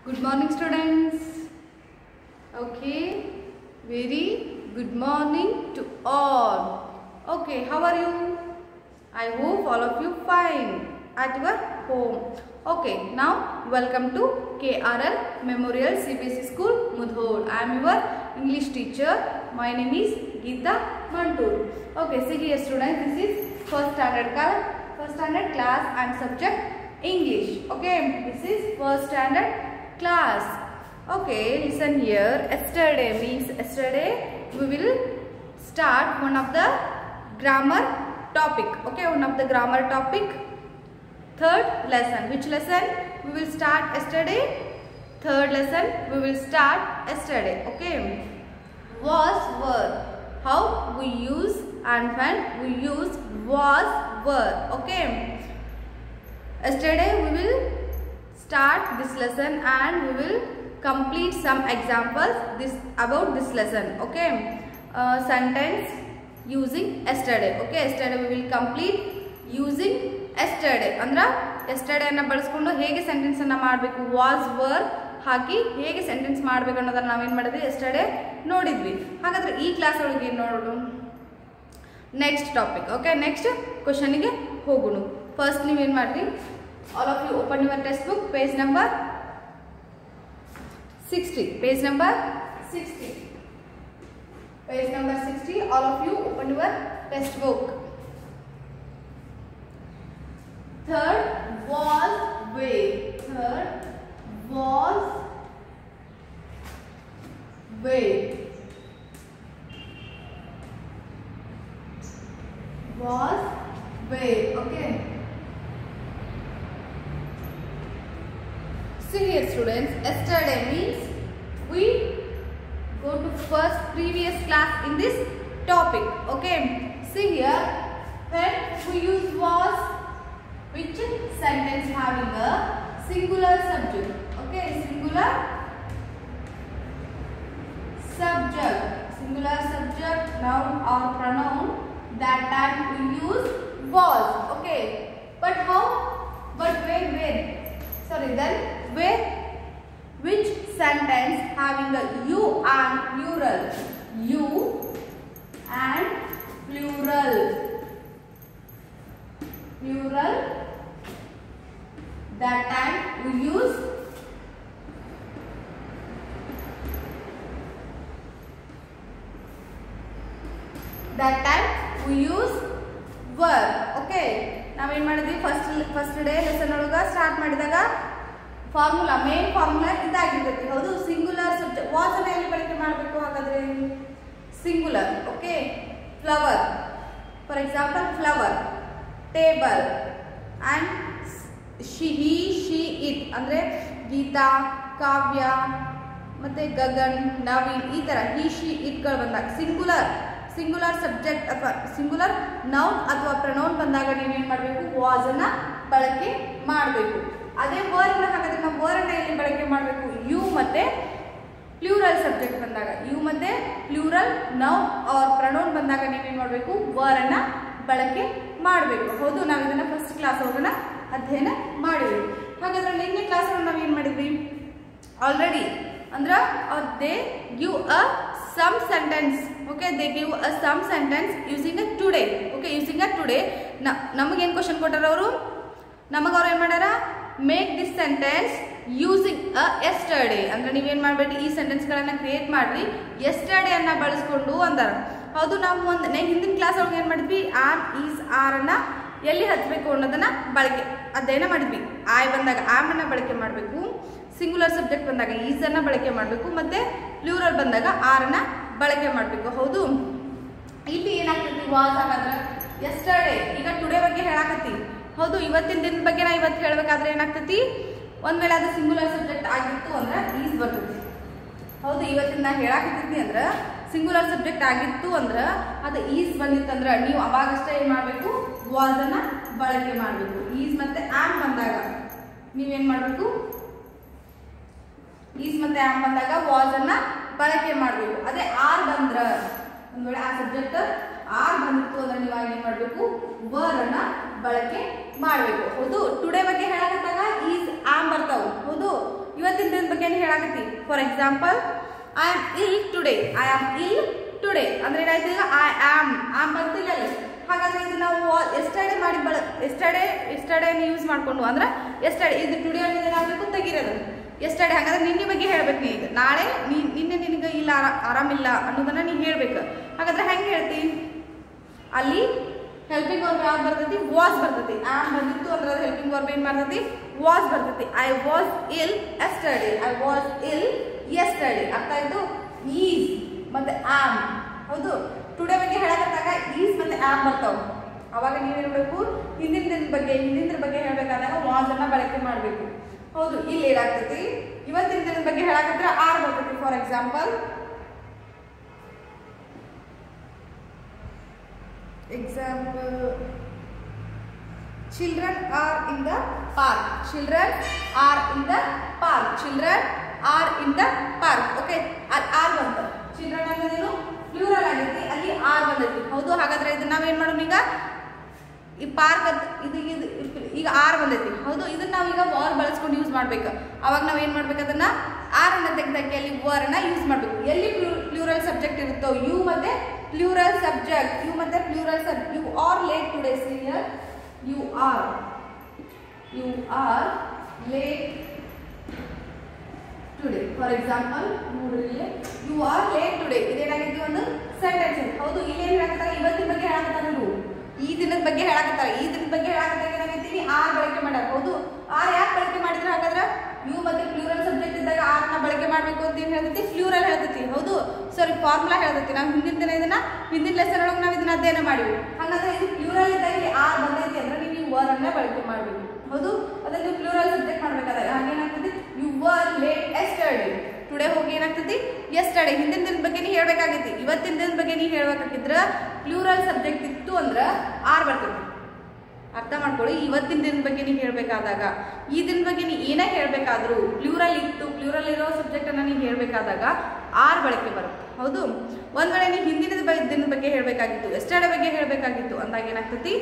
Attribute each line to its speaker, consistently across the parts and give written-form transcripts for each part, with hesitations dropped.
Speaker 1: Good morning, students. Okay, very good morning to all. Okay, how are you? I hope all of you fine at your home. Okay, now welcome to KRL Memorial CBSE School, Mudhol. I am your English teacher. My name is Geeta Mantur. Okay, see here, students. This is first standard class and subject English. Okay, this is first standard class. Okay, listen here. Yesterday means yesterday we will start one of the grammar topic. Okay, one of the grammar topic. Third lesson. Which lesson we will start yesterday? Third lesson we will start yesterday. Okay, was, were. How we use and when we use was, were. Okay, yesterday we will start this lesson and we will complete some examples about this lesson. Okay, sentence using yesterday. Okay, yesterday we will complete using yesterday. Andra yesterday anna ಬಳಸಿಕೊಂಡು ಹೇಗೆ sentence ಅನ್ನು ಮಾಡಬೇಕು, was, were ಹಾಕಿ ಹೇಗೆ sentence ಮಾಡಬೇಕು ಅನ್ನೋದನ್ನ ನಾವು ಏನು ಮಾಡಿದ್ವಿ yesterday ನೋಡಿದ್ವಿ. ಹಾಗಾದ್ರೆ ಈ ಕ್ಲಾಸ್ ಒಳಗೆ ಏನು ನೋಡೋಣ? Next topic. Okay, next question ಗೆ ಹೋಗೋಣ. ಫಸ್ಟ್ ನೀವು ಏನು ಮಾಡ್ರಿ, all of you open your textbook, page number 60. Page number 60. Page number 60. All of you open your textbook. Third was way. Third was way. Was way. Okay. See here, students. Yesterday means we go to first previous class in this topic. Okay. See here, when we use was, which sentence having a singular subject. Okay, singular subject. Singular subject, noun or pronoun. That time we use was. Okay. But how? But where? Sorry, then where? Which sentence having a you and plural? You and plural. Plural. That time we use were. Okay. ನಾವೇನು ಮಾಡಿದ್ವಿ first day lesson ಒಳಗ start ಮಾಡಿದಾಗ formula, main formula ಇದಾಗಿರ್ತೈತಿ. ಹೌದು, singular subject was ಅನ್ನ ಎಲ್ಲಿ ಬಳಕೆ ಮಾಡಬೇಕು? ಹಾಗಾದ್ರೆ singular. Okay, flower for example, flower, table and he she it ಅಂದ್ರೆ ಗೀತಾ, ಕಾವ್ಯ ಮತ್ತೆ ಗಗನ್, ನವೀನ್, ಈ ತರ ಹಿ ಶಿ ಇಟ್ಗಳು ಬಂದಾಗ ಸಿಂಗುಲರ್ ಸಬ್ಜೆಕ್ಟ್ ಅಥವಾ ಸಿಂಗುಲರ್ ನೌನ್ ಅಥವಾ ಪ್ರನೌನ್ ಬಂದಾಗ ನೀವೇನು ಮಾಡಬೇಕು? ವಾಸ್ ಅನ್ನ ಬಳಕೆ ಮಾಡಬೇಕು. ಅದೇ ವರ್ ನ ಹಾಗಾದ್ರೆ ನಾವು ವರ್ ಅನ್ನ ಎಲ್ಲಿ ಬಳಕೆ ಮಾಡಬೇಕು? ಯು ಮತ್ತೆ ಪ್ಲೂರಲ್ ಸಬ್ಜೆಕ್ಟ್ ಬಂದಾಗ, ಯು ಮತ್ತೆ ಪ್ಲೂರಲ್ ನೌನ್ ಆರ್ ಪ್ರನೌನ್ ಬಂದಾಗ ನೀವೇನು ಮಾಡಬೇಕು? ವರ್ ಅನ್ನ ಬಳಕೆ ಮಾಡಬೇಕು. ಹೌದು, ನಾವು ಇದನ್ನ ಫಸ್ಟ್ ಕ್ಲಾಸ್ ಒಳಗನ ಅಧ್ಯಯನ ಮಾಡಿದ್ವಿ. ಹಾಗಾದ್ರೆ ನಿನ್ನೆ ಕ್ಲಾಸ್ ಒಳಗೆ ನಾವು ಏನು ಮಾಡಿದ್ವಿ? ಆಲ್ರೆಡಿ ಅಂದ್ರ they give a some sentence. Okay, they give us some sentence using a today. Okay, using a today. ನಮಗೆ ಏನು ಕ್ವಶನ್ ಕೊಟ್ಟಾರ ಅವರು? ನಮಗೆ ಅವ್ರು ಏನು ಮಾಡ್ಯಾರ? Make this sentence using a yesterday. ಅಂದ್ರೆ ನೀವೇನು ಮಾಡಬೇಡಿ, ಈ ಸೆಂಟೆನ್ಸ್ಗಳನ್ನು ಕ್ರಿಯೇಟ್ ಮಾಡ್ರಿ yesterday ಅನ್ನ ಬಳಸ್ಕೊಂಡು ಅಂದಾರ. ಹೌದು, ನಾವು ಹಿಂದಿನ ಕ್ಲಾಸ್ ಒಳಗೆ ಏನು ಮಾಡಿದ್ವಿ? ಆಮ್, ಈಸ್, ಆರ್ ಅನ್ನ ಎಲ್ಲಿ ಹಚ್ಚಬೇಕು ಅನ್ನೋದನ್ನ ಬಳಕೆ ಅಧ್ಯಯನ ಮಾಡಿದ್ವಿ. ಆಯ್ ಬಂದಾಗ ಆಮ್ ಅನ್ನ ಬಳಕೆ ಮಾಡಬೇಕು, ಸಿಂಗುಲರ್ ಸಬ್ಜೆಕ್ಟ್ ಬಂದಾಗ ಈಸ್ ಅನ್ನ ಬಳಕೆ ಮಾಡಬೇಕು, ಮತ್ತೆ ಪ್ಲೂರಲ್ ಬಂದಾಗ ಆರ್ ಅನ್ನ ಬಳಕೆ ಮಾಡಬೇಕು. ಹೌದು, ಇಲ್ಲಿ ಏನಾಗ್ತೈತಿ? ವಾಸ್ ಹಾಗಾದ್ರೆ ಯೆಸ್ಟರ್ಡೇ. ಈಗ ಟುಡೇ ಬಗ್ಗೆ ಹೇಳಾಕತ್ತಿ. ಹೌದು, ಇವತ್ತಿನ ದಿನದ ಬಗ್ಗೆ ನಾ ಇವತ್ತು ಹೇಳಬೇಕಾದ್ರೆ ಏನಾಗ್ತೈತಿ? ಒಂದ್ ವೇಳೆ ಅದು ಸಿಂಗುಲರ್ ಸಬ್ಜೆಕ್ಟ್ ಆಗಿತ್ತು ಅಂದ್ರೆ ಈಸ್ ಬರ್ತೈತಿ. ಹೌದು, ಇವತ್ತಿನ ನಾ ಹೇಳಾಕತ್ತೀನಿ ಅಂದ್ರೆ ಸಿಂಗುಲರ್ ಸಬ್ಜೆಕ್ಟ್ ಆಗಿತ್ತು ಅಂದ್ರೆ ಅದು ಈಸ್ ಬಂದಿತ್ತಂದ್ರೆ ನೀವು ಅವಾಗಷ್ಟೇ ಏನ್ ಮಾಡಬೇಕು? ವಾಸ್ ಅನ್ನ ಬಳಕೆ ಮಾಡಬೇಕು. ಈಸ್ ಮತ್ತೆ ಆಮ್ ಬಂದಾಗ ನೀವೇನ್ ಮಾಡಬೇಕು? ಈಸ್ ಮತ್ತೆ ಆಮ್ ಬಂದಾಗ ವಾಸ್ ಅನ್ನ ಬಳಕೆ ಮಾಡಬೇಕು. ಅದೇ ಆರ್ ಬಂದ್ರ, ಒಂದ್ ವೇಳೆ ಆ ಸಬ್ಜೆಕ್ಟ್ ಆರ್ ಬಂದಿತ್ತು ಅಂದ್ರೆ ನೀವು ಏನ್ ಮಾಡಬೇಕು? ವರ್ ಅನ್ನ ಬಳಕೆ ಮಾಡಬೇಕು. ಹೌದು, ಟುಡೇ ಬಗ್ಗೆ ಹೇಳಕತ್ತಾಗ ಈಸ್ ಆಮ್ ಬರ್ತಾವ. ಹೌದು, ಇವತ್ತಿನ ದಿನದ ಬಗ್ಗೆ ಹೇಳಾಕತ್ತಿ. ಫಾರ್ ಎಕ್ಸಾಂಪಲ್ ಐ ಆಮ್ ಇಲ್ ಟುಡೇ. ಐ ಆಮ್ ಇಲ್ ಟುಡೇ ಅಂದ್ರೆ ಏನಾಯ್ತು ಈಗ ಐ ಆಮ್ ಬರ್ತಿಲ್ಲ ಅಲ್ಲಿ. ಹಾಗಾದ್ರೆ ಇದು ನಾವು ಎಸ್ಟರ್ಡೇ ಮಾಡಿ ಎಸ್ಟರ್ಡೇ ಯೂಸ್ ಮಾಡ್ಕೊಂಡು ಅಂದ್ರೆ ಎಸ್ಟರ್ಡೇ ಇದು ಟುಡೇ ಅನ್ನೋದು ಏನಾಗಬೇಕು ತೆಗಿರೋದು ಎಸ್ಟರ್ಡೇ. ಹಾಗಾದ್ರೆ ನಿನ್ನೆ ಬಗ್ಗೆ ಹೇಳ್ಬೇಕು ಈಗ. ನಾಳೆ ನಿನ್ನೆ ನಿನಗೆ ಇಲ್ಲ ಆರಾಮಿಲ್ಲ ಅನ್ನೋದನ್ನ ನೀ ಹೇಳ್ಬೇಕು. ಹಾಗಾದ್ರೆ ಹೆಂಗೆ ಹೇಳ್ತಿ? ಅಲ್ಲಿ ಹೆಲ್ಪಿಂಗ್ ವರ್ಬ್ ಯಾವ್ದು ಬರ್ತೈತಿ? ವಾಸ್ ಬರ್ತೈತಿ. ಆಮ್ ಬಂದಿತ್ತು ಅಂದ್ರೆ ಅದು ಹೆಲ್ಪಿಂಗ್ ವರ್ಬ್ ಏನ್ ಬರ್ತೈತಿ? ವಾಸ್ ಬರ್ತೈತಿ. I was ill yesterday. I was ill yesterday. ಅರ್ಥ ಆಯ್ತು? ಈಸ್ ಮತ್ತೆ ಆಮ್. ಹೌದು, ಟುಡೇ ಬಗ್ಗೆ ಹೇಳಕತ್ತಾಗ ಈಸ್ ಮತ್ತೆ ಆಮ್ ಬರ್ತಾವ. ಅವಾಗ ನೀವೇನ್ಬೇಕು? ಹಿಂದಿನ ದಿನದ ಬಗ್ಗೆ ಹೇಳ್ಬೇಕಾದಾಗ ವಾಸ್ ಅನ್ನ ಬಳಕೆ ಮಾಡಬೇಕು. ಹೌದು, ಇಲ್ಲಿ ಏನಾಗ್ತೈತಿ? ಇವತ್ತಿನ ದಿನದ ಬಗ್ಗೆ ಹೇಳಕತ್ರ ಆರ್ ಬರ್ತೈತಿ. For example children are in the park. Children are in the park. Children are in the park. Okay, are ಬಂತು. ಚಿಲ್ಡ್ರನ್ ಅನ್ನೋದೇನು ಪ್ಲೂರಲ್ ಆಗೈತಿ, ಅಲ್ಲಿ ಆರ್ ಬಂದೈತಿ. ಹೌದು, ಹಾಗಾದ್ರೆ ಇದನ್ನ ನಾವೇನ್ ಮಾಡೋಣ ಈಗ? ಈ ಪಾರ್ಕ್ ಇದು ಈಗ ಆರ್ ಬಂದೈತಿ. ಹೌದು, ಇದನ್ನ ನಾವೀಗ ವಾರ್ ಬಳಸ್ಕೊಂಡು ಯೂಸ್ ಮಾಡ್ಬೇಕು. ಅವಾಗ ನಾವ್ ಏನ್ ಮಾಡ್ಬೇಕು? ಅದನ್ನ ಆರ್ ಅನ್ನ ತೆಗೆದಕ್ಕೆ ಅಲ್ಲಿ ವರ್ ಅನ್ನ ಯೂಸ್ ಮಾಡ್ಬೇಕು. ಎಲ್ಲಿ ಪ್ಲೂರಲ್ ಸಬ್ಜೆಕ್ಟ್ ಇರುತ್ತೋ ಯು ಮತ್ತೆ ಪ್ಲೂರಲ್ ಸಬ್ಜೆಕ್ಟ್. ಯು ಮತ್ತೆ plural subject. You are late today. See here, you are late today. For example ನೋಡ್ರಿ, ಯು ಆರ್ ಲೇಟ್ ಟುಡೇ ಇದೇನಾಗೈತಿ? ಒಂದು ಸೆಂಟೆನ್ಸ್. ಹೌದು, ಇಲ್ಲಿ ಏನ್ ಹೇಳಕತ್ತಾರ? ಇವತ್ತಿನ ಬಗ್ಗೆ ಹೇಳಕತ್ತಾರ. ಈ ದಿನದ ಬಗ್ಗೆ ಹೇಳಕತ್ತಾರ. ಈ ದಿನದ ಬಗ್ಗೆ ಹೇಳಕತ್ತಾಗ ಏನಾಗೈತಿ? ಆರ್ ಬಳಕೆ ಮಾಡ್ಯಾರ. ಹೌದು, ಆರ್ ಯಾಕೆ ಬಳಕೆ ಮಾಡಿದ್ರೆ? ಹಾಗಾದ್ರೆ ಯು ಮತ್ತೆ ಪ್ಲೂರಲ್ ಸಬ್ಜೆಕ್ಟ್ ಇದ್ದಾಗ ಆರ್ ನ ಬಳಕೆ ಮಾಡ್ಬೇಕು ಅಂತ ಏನ್ ಹೇಳ್ತೈತಿ? ಪ್ಲೂರಲ್ ಹೇಳ್ತೈತಿ. ಹೌದು, ಸಾರಿ ಫಾರ್ಮುಲಾ ಹೇಳ್ತೈತಿ. ನಾವು ಹಿಂದಿನ ದಿನ ಇದನ್ನ ಹಿಂದಿನ ಲೆಸನ್ ಒಳಗೆ ನಾವು ಇದನ್ನ ಅಧ್ಯಯನ ಮಾಡಿವಿ. ಹಾಗಾದ್ರೆ ಇದು ಪ್ಲೂರಲ್ ಇದ್ದಾಗ ಇಲ್ಲಿ ಆರ್ ಬಂದೈತಿ ಅಂದ್ರೆ ನೀವು ವರ್ ಅನ್ನ ಬಳಕೆ ಮಾಡ್ಬೇಕು. ಹೌದು, ಅದನ್ನ ನೀವು ಪ್ಲೂರಲ್ ಸಬ್ಜೆಕ್ಟ್ ಮಾಡ್ಬೇಕಾದಾಗ ಹಾಗೇನಾಗ್ತದೆ? You were late yesterday. Today ಹೋಗಿ ಏನಾಗ್ತದೆ? ಎಸ್ಟರ್ಡೇ. ಹಿಂದಿನ ದಿನದ ಬಗ್ಗೆ ನೀ ಹೇಳ್ಬೇಕಾಗೈತಿ. ಇವತ್ತಿನ ದಿನದ ಬಗ್ಗೆ ನೀ ಹೇಳ್ಬೇಕಾಗಿದ್ರ ಪ್ಲೂರಲ್ ಸಬ್ಜೆಕ್ಟ್ ಇತ್ತು ಅಂದ್ರೆ ಆರ್ ಬರ್ತೈತಿ. ಅರ್ಥ ಮಾಡ್ಕೊಳ್ಳಿ. ಇವತ್ತಿನ ದಿನದ ಬಗ್ಗೆ ನೀವು ಹೇಳ್ಬೇಕಾದಾಗ, ಈ ದಿನದ ಬಗ್ಗೆ ನೀ ಏನೇ ಹೇಳ್ಬೇಕಾದ್ರೂ ಪ್ಲೂರಲ್ ಇತ್ತು, ಪ್ಲೂರಲ್ ಇರೋ ಸಬ್ಜೆಕ್ಟ್ ಅನ್ನ ನೀವು ಹೇಳ್ಬೇಕಾದಾಗ ಆರ್ ಬಳಕೆ ಬರುತ್ತೆ. ಹೌದು, ಒಂದ್ ವೇಳೆ ನೀವು ಹಿಂದಿನ ದಿನದ ಬಗ್ಗೆ ಹೇಳ್ಬೇಕಾಗಿತ್ತು, ಎಸ್ಟರ್ಡೇ ಬಗ್ಗೆ ಹೇಳ್ಬೇಕಾಗಿತ್ತು ಅಂದಾಗ ಏನಾಗ್ತತಿ?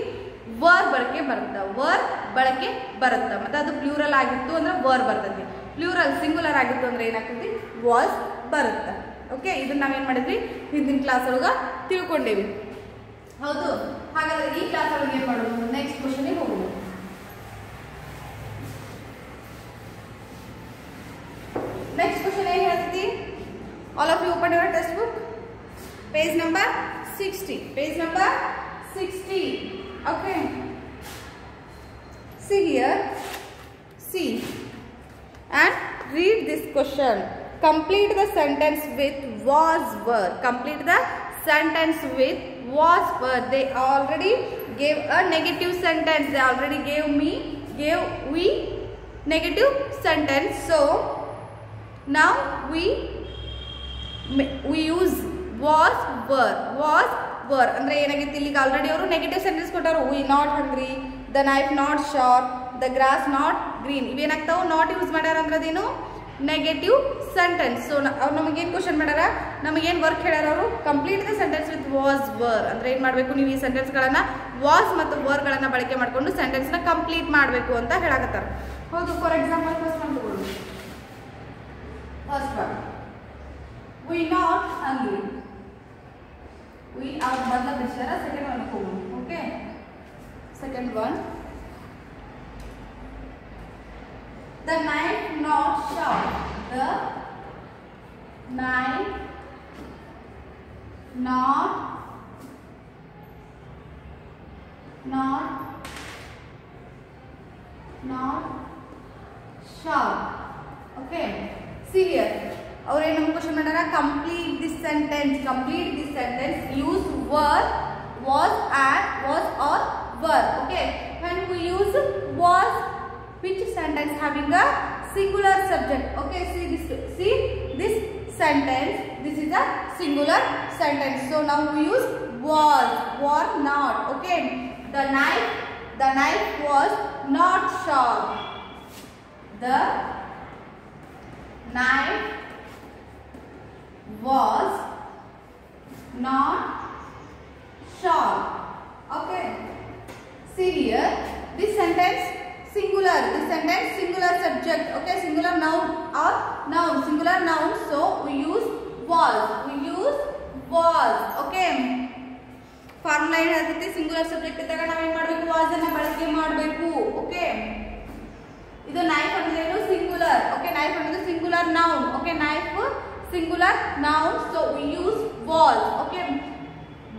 Speaker 1: ವರ್ ಬಳಕೆ ಬರುತ್ತೆ. ವರ್ ಬಳಕೆ ಬರುತ್ತೆ. ಮತ್ತೆ ಅದು ಪ್ಲೂರಲ್ ಆಗಿತ್ತು ಅಂದ್ರೆ ವರ್ ಬರ್ತೈತಿ. ಪ್ಲೂರಲ್ ಸಿಂಗುಲರ್ ಆಗಿತ್ತು ಅಂದ್ರೆ ಏನಾಗ್ತೈತಿ? ವಾಸ್ ಬರುತ್ತೆ. ಓಕೆ, ಇದನ್ನ ನಾವೇನ್ ಮಾಡಿದ್ವಿ? ಹಿಂದಿನ ಕ್ಲಾಸ್ ಒಳಗ ತಿಳ್ಕೊಂಡೇವಿ. ಹೌದು, ಹಾಗಾದ್ರೆ ಈ ಕ್ಲಾಸ್ ಒಳಗೆ ಏನ್ ಮಾಡೋದು? ನೆಕ್ಸ್ಟ್ ಕ್ವಶನ್ ಹೋಗೋಣ. ನೆಕ್ಸ್ಟ್ ಕ್ವಶನ್ ಏನ್ ಹೇಳ್ತೈತಿ? All of you open your text book, page number 60. Page number 60. Okay, see here, see and read this question. Complete the sentence with was were. Complete the sentence with was were. They already gave a negative sentence. They already gave we negative sentence. So now we use was were. Was were ಅಂದ್ರೆ ಏನಾಗಿತ್ತು? ಇಲ್ಲಿ already ಅವರು negative sentence ಕೊಟ್ಟರು. We not hungry, the knife not sharp, the grass not green. ಇವೇನಾಗ್ತಾವ? Not use ಮಾಡ್ಯಾರ ಅಂದ್ರೆ ಅದೇನು? Negative sentence. So ಅವ್ರು ನಮಗೇನು ಕ್ವಶನ್ ಮಾಡ್ಯಾರ? ನಮಗೇನು ವರ್ಕ್ ಹೇಳ್ಯಾರ ಅವರು? Complete the sentence with was were. ಅಂದ್ರೆ ಏನ್ ಮಾಡ್ಬೇಕು? ನೀವು ಈ ಸೆಂಟೆನ್ಸ್ಗಳನ್ನ ವಾಸ್ ಮತ್ತು ವರ್ಗಳನ್ನ ಬಳಕೆ ಮಾಡ್ಕೊಂಡು ಸೆಂಟೆನ್ಸ್ ನ ಕಂಪ್ಲೀಟ್ ಮಾಡಬೇಕು ಅಂತ ಹೇಳಕತ್ತಾರ. ಹೌದು, ಫಾರ್ ಎಕ್ಸಾಂಪಲ್ ಫಸ್ಟ್ ಒನ್ ತಗೊಳ್ಳಿ. First one, we not hungry. We are ಮೊದಲ ವಿಷಯ. ಸೆಕೆಂಡ್ ಒನ್ ಹೋಗೋಣ. Okay, second one, the knife not sharp. The knife not sharp. Okay, see here. ಅವ್ರು ಏನು ಕ್ವಶನ್ ಮಾಡ್ಯಾರ? Complete this sentence. Complete this sentence. Use were, was and was are were. Okay, when we use was, which sentence having a singular subject? Okay, see this sentence. This is a singular sentence. So now we use was, were not. Okay, the knife was not sharp. The knife was not sharp. Okay, see here, this sentence singular. This sentence singular subject. Okay, singular noun or noun. Singular noun. So we use was. We use was. Okay. Formula ಏನು ಹೇಳ್ತೈತಿ singular subject ಇದ್ದಾಗ ನಾವು ಏನು ಮಾಡಬೇಕು was ಅನ್ನು ಬಳಕೆ ಮಾಡಬೇಕು. Okay, ಇದು knife ಅಂದ್ರೆ ಏನು ಸಿಂಗುಲರ್. ಓಕೆ, ನೈಫ್ ಅಂದ್ರೆ singular noun. Okay, knife singular noun. So we use was. Okay,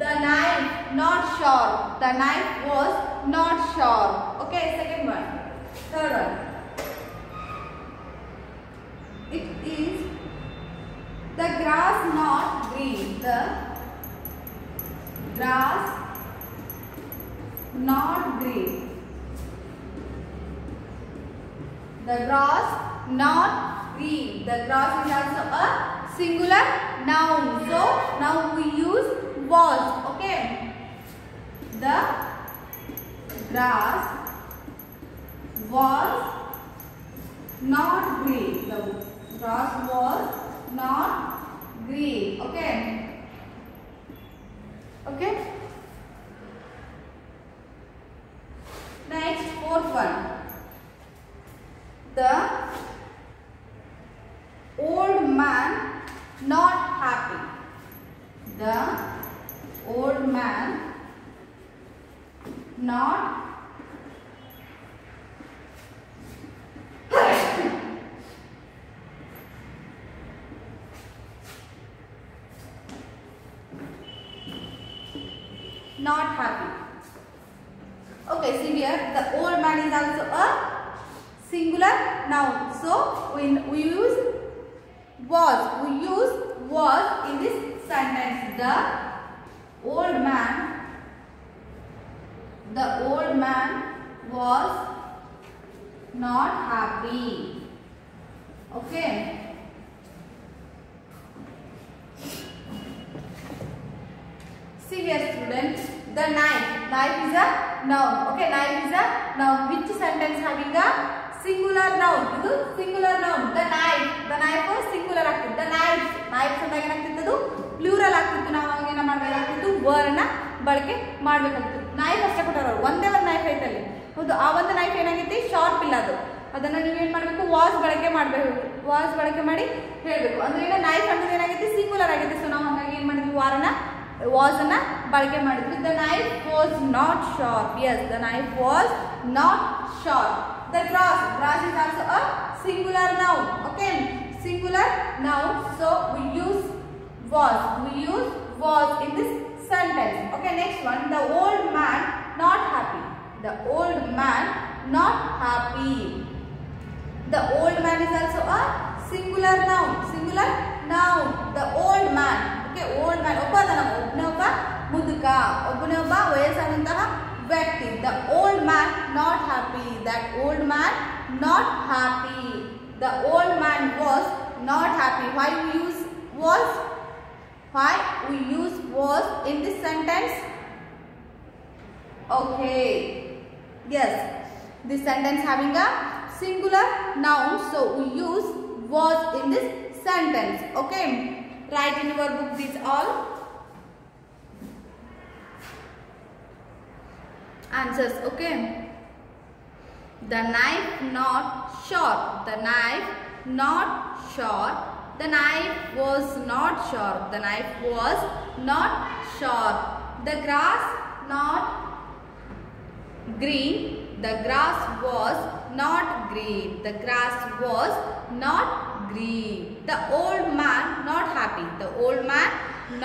Speaker 1: the knife not sharp. The knife was not sharp. Okay, second one. Third one. It is the grass not green. The grass not green. The grass not green. The grass is also a singular noun. So now we use was. Okay, the grass was not green. The grass was not green. Okay. Okay. Next, fourth one. The old man not happy. The old man not not happy. Okay, see here, the old man is also a singular noun. So we use was. We use was in this sentence. The old man was not happy. Okay. See here, students, the knife is a noun. Okay, knife is a noun. Which sentence having a singular noun? Idu singular noun. The knife singular ಆಗ್ತಿತ್ತು. The knives ಅಂದಾಗ ಏನಾಗ್ತಿತ್ತು, ಅದು plural ಆಗ್ತಿತ್ತು. ನಾವು ಅವಾಗ ಏನು ಮಾಡಬೇಕಾಗ್ತಿತ್ತು, Verna ಬಳಕೆ ಮಾಡಬೇಕಾಗ್ತಿತ್ತು. Knife ಅಷ್ಟೇ ಕೊಟ್ಟರು, ಒಂದೇ ಒಂದು ನೈಫ್ ಐತಲ್ಲಿ. ಹೌದು, ಆ ಒಂದು ನೈಫ್ ಏನಾಗೈತಿ, ಶಾರ್ಪ್ ಇಲ್ಲ. ಅದು ಅದನ್ನ ನೀವೇನು ಮಾಡಬೇಕು, ವಾಸ್ ಬಳಕೆ ಮಾಡಬೇಕು. ವಾಸ್ ಬಳಕೆ ಮಾಡಿ ಹೇಳಬೇಕು. ಅಂದ್ರೆ ಈಗ ನೈಫ್ ಅನ್ನೋದು ಏನಾಗೈತಿ, ಸಿಂಗುಲರ್ ಆಗೈತಿ. ಸೊ ನಾವು ಹಂಗಾಗಿ ಏನು ಮಾಡಿದ್ವಿ, was ಅನ್ನ ಬಳಕೆ ಮಾಡಿದ್ವಿ. The knife was not sharp. Yes, the knife was not sharp. The grass is also a singular noun. Okay, singular noun. So we use was in this sentence. Okay, next one. The old man not happy. The old man not happy. The old man is also a singular noun. The old man. Okay, old man. ಒಬ್ಬ ಮುದುಕ, ಒಬ್ಬ ವಯಸ್ಸಾದಂತಹ ವ್ಯಕ್ತಿ. The old man not happy. That old man not happy. The old man was not happy. Why we use was in this sentence? Okay, yes, this sentence having a singular noun, so we use was in this sentence. Okay, write in your book these all answers. Okay, the knife not sharp. The knife not sharp. The knife was not sharp. The knife was not sharp. The grass not green. The grass was not green. The grass was not green. The old man not happy. The old man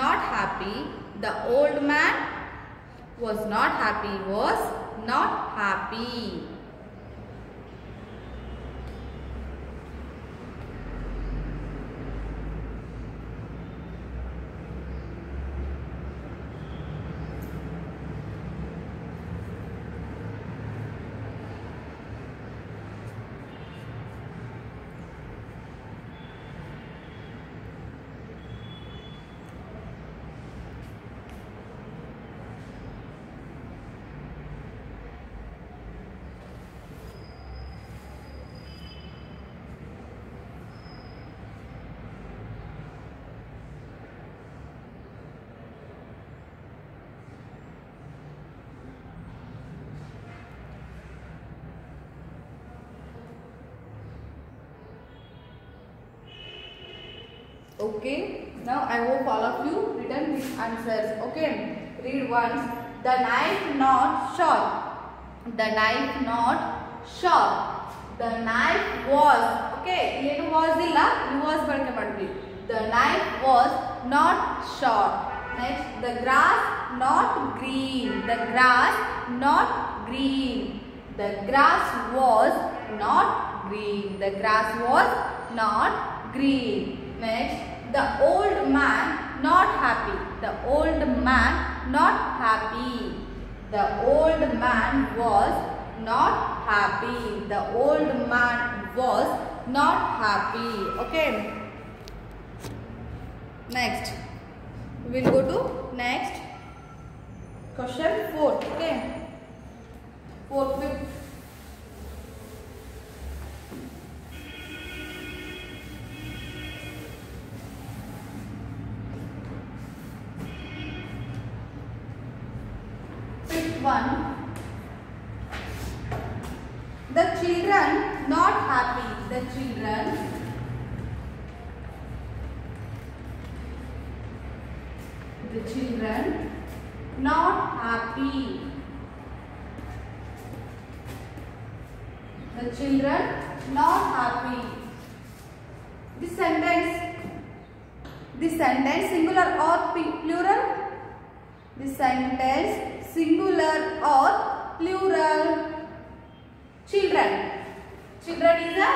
Speaker 1: not happy. The old man was not happy. Was not happy. Okay, now I hope all of you written these answers. Okay, read once. The knife not sharp. The knife not sharp. The knife was. Okay, ಏನು was ಇಲ್ಲ, you was ಬಳಕೆ ಮಾಡ್ತೀವಿ. The knife was not sharp. Next, the grass not green. The grass not green. The grass was not green. The grass was not green. Next, the old man not happy. The old man not happy. The old man was not happy. The old man was not happy. Okay. Next, we will go to next question 4. Okay. 4th, 5th. One, the children not happy. The children not happy. The children not happy. This sentence singular or plural? This sentence singular or plural? Children. Children is a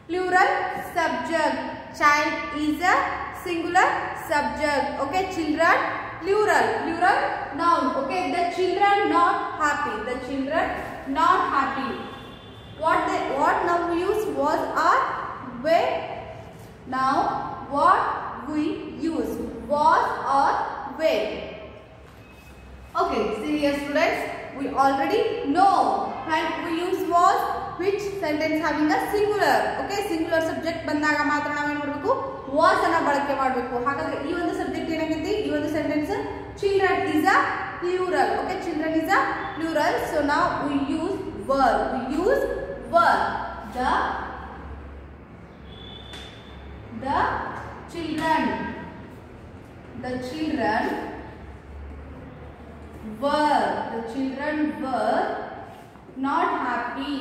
Speaker 1: plural subject. Child is a singular subject. Okay, children plural. Plural noun. Okay, the children not happy. The children not happy. What now we use? Was or were? Now what we use? Was or were? Okay, see here students, we already know when we use was, which sentence having a singular. Okay, singular subject ಬಂದಾಗ ಮಾತ್ರ ನಾವು ಏನು ಮಾಡಬೇಕು? was ಅನ್ನು ಬಳಕೆ ಮಾಡಬೇಕು. ಹಾಗಾದ್ರೆ ಈ ಒಂದು ಸಬ್ಜೆಕ್ಟ್ ಏನಾಗಿದೆ? ಈ ಒಂದು sentence children is a plural. Okay, children is a plural. So now we use were. We use were. The children. The children were not happy.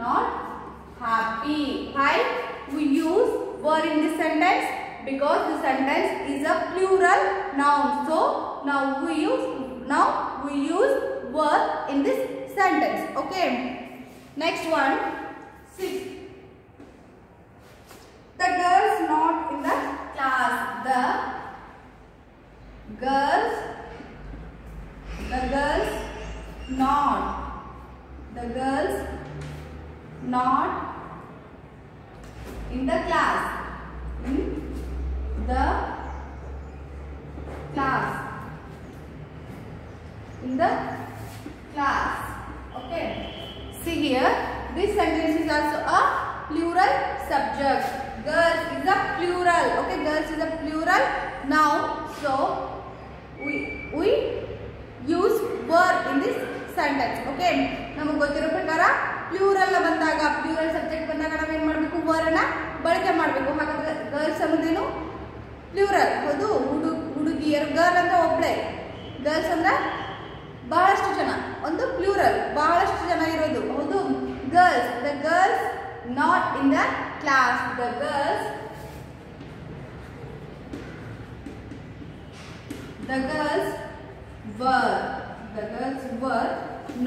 Speaker 1: Not happy. Why we use were in this sentence? Because the sentence is a plural noun. So now we use were in this sentence. Okay. Next one, 6. The girls not in the class. The girls not in the class. In the class. In the class. Okay. See here, this sentence is also a plural subject. Girls is a plural. Okay, girls is a plural noun. So we use were in this sentence. Okay, ನಮಗೆ ಗೊತ್ತಿರೋ ಪ್ರಕಾರ plural ಬಂದಾಗ, plural subject ಬಂದಾಗ ನಾವು ಏನು ಮಾಡಬೇಕು? were ಅನ್ನು ಬಳಕೆ ಮಾಡಬೇಕು. ಹಾಗಾದ್ರೆ ಗರ್ಲ್ಸ್ ಅನ್ನೋದೇನು? ಪ್ಲೂರಲ್. ಹೌದು, ಹುಡುಗಿಯರು. ಗರ್ಲ್ ಅಂದ್ರೆ ಒಬ್ಬಳೆ, ಗರ್ಲ್ಸ್ ಅಂದ್ರೆ ಬಹಳಷ್ಟು ಜನ. ಒಂದು ಪ್ಲೂರಲ್, ಬಹಳಷ್ಟು ಜನ ಇರೋದು. ಹೌದು, girls. The girls not in the class. The girls were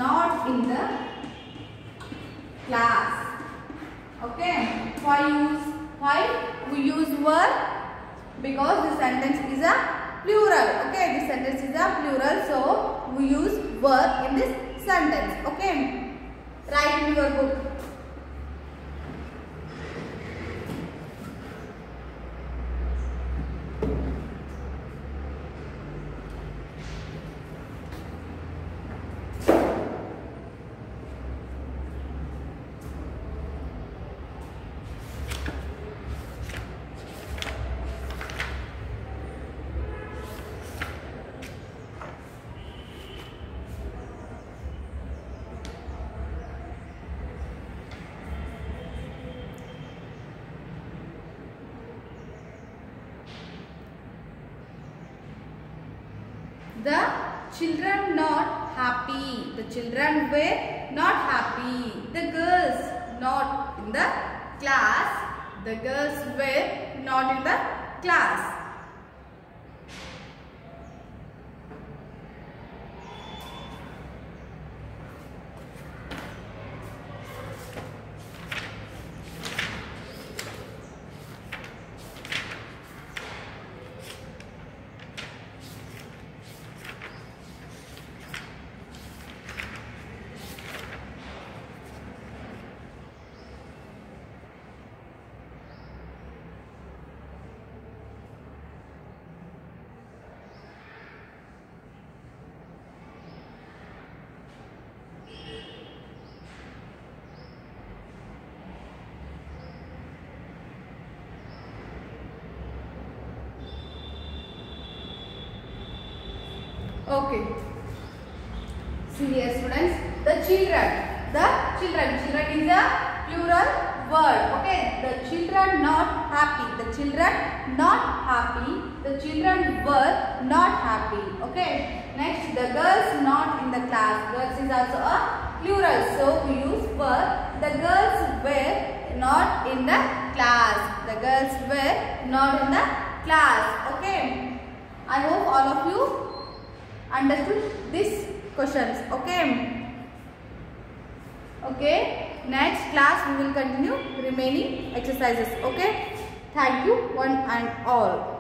Speaker 1: not in the class. Okay, why we use were? Because the sentence is a plural. Okay, this sentence is a plural, so we use were in this sentence. Okay, write in your book. The children not happy. The children were not happy. The girls not in the class. The girls were not in the class. Okay. See here students, the children is a plural word. Okay, the children not happy. The children not happy. The children were not happy. Okay. Next, the girls not in the class. Girls is also a plural, so we use were. The girls were not in the class. The girls were not in the class. Okay. I hope all of you understood these questions. Okay, next class we will continue remaining exercises. Okay, thank you one and all.